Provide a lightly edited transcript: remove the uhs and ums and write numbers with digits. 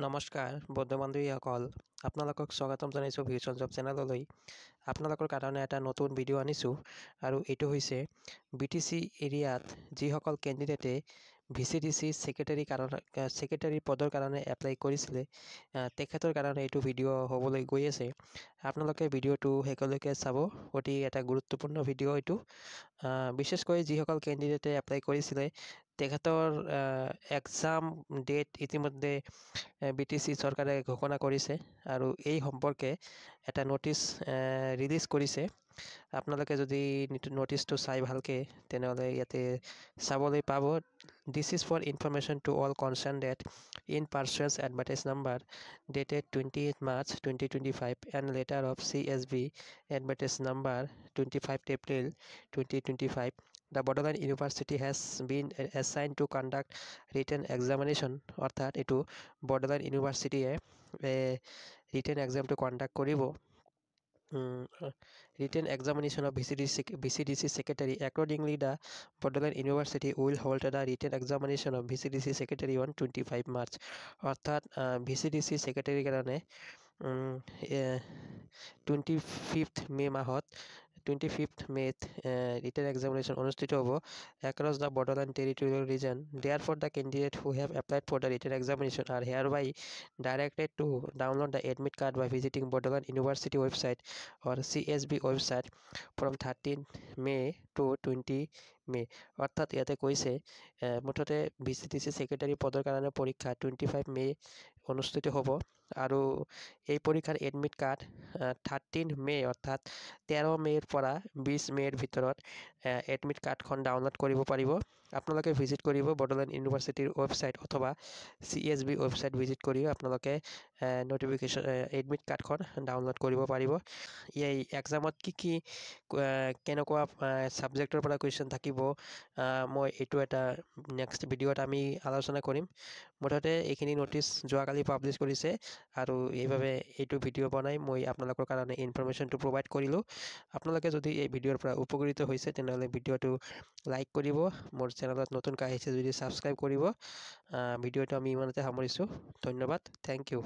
নমস্কাৰ বন্ধু বান্ধৱীসকল, আপোনালোকক স্বাগতম জনাইছোঁ ভিউচন জব চেনেললৈ। আপোনালোকৰ কাৰণে এটা নতুন ভিডিঅ' আনিছোঁ আৰু এইটো হৈছে BTC এৰিয়াত যিসকল কেণ্ডিডেটে VCDC ছেক্ৰেটাৰী পদৰ কাৰণে এপ্লাই কৰিছিলে তেখেতৰ কাৰণে এইটো ভিডিঅ' হ'বলৈ গৈ আছে। আপোনালোকে ভিডিঅ'টো শেষলৈকে চাব, অতি এটা গুৰুত্বপূৰ্ণ ভিডিঅ' এইটো। বিশেষকৈ যিসকল কেণ্ডিডেটে এপ্লাই কৰিছিলে তেখেতৰ এক্সাম ডেট ইতিমধ্যে BTC চৰকাৰে ঘোষণা কৰিছে আৰু এই সম্পৰ্কে এটা নটিচ ৰিলিজ কৰিছে। আপোনালোকে যদি নটিচটো চাই ভালকৈ তেনেহ'লে ইয়াতে চাবলৈ পাব। This is for information to all concerned that in pursuance advertise number dated 28 March 2025 and letter of CSB advertise number 25 April 2025, the Bodoland University has been assigned to conduct written examination. অর্থাৎ এইটো borderland ইউনিভাৰ্চিটিয়ে written এক্সামটো conduct কৰিব। Written examination of VCDC secretary. Accordingly, the Bodoland University will hold the written examination of VCDC secretary on 25 March. অর্থাৎ VCDC secretary কাৰণে 25th May মাহত 25th May written examination অনুষ্ঠিত হ'ব across the Bodoland territorial region. Therefore, the candidates who have applied for the written examination are hereby directed to download the admit card by visiting Bodoland University website or CSB website from 13 May to 20 May. অর্থাৎ ইয়াতে কৈছে মুঠতে VCDC secretary পদৰ কাৰণে পৰীক্ষা 25 May অনুষ্ঠিত হ'ব আৰু এই পৰীক্ষাৰ এডমিট কাৰ্ড 13 May অৰ্থাৎ 13 Mayৰ পৰা 20 Mayৰ ভিতৰত এডমিট কাৰ্ডখন ডাউনলোড কৰিব পাৰিব। আপোনালোকে ভিজিট কৰিব বডোলেণ্ড ইউনিভাৰ্চিটিৰ ৱেবছাইট অথবা CSB ৱেবছাইট ভিজিট কৰি আপোনালোকে নটিফিকেশ্যন এডমিট কাৰ্ডখন ডাউনলোড কৰিব পাৰিব। এই এক্সামত কি কেনেকুৱা ছাবজেক্টৰ পৰা কুৱেশ্যন থাকিব মই এইটো এটা নেক্সট ভিডিঅ'ত আমি আলোচনা কৰিম। মুঠতে এইখিনি নটিচ যোৱাকালি পাব্লিছ কৰিছে আৰু এইভাবে এইটো ভিডিঅ' বনাই মই আপোনালোকৰ কাৰণে ইনফৰমেশ্যনটো প্ৰভাইড কৰিলোঁ। আপোনালোকে যদি এই ভিডিঅ'ৰ পৰা উপকৃত হৈছে তেনেহ'লে ভিডিঅ'টো লাইক কৰিব, মোৰ চেনেলত নতুনকৈ আহিছে যদি ছাবস্ক্ৰাইব কৰিব। ভিডিঅ'টো আমি ইমানতে সামৰিছোঁ। ধন্যবাদ, থেংক ইউ।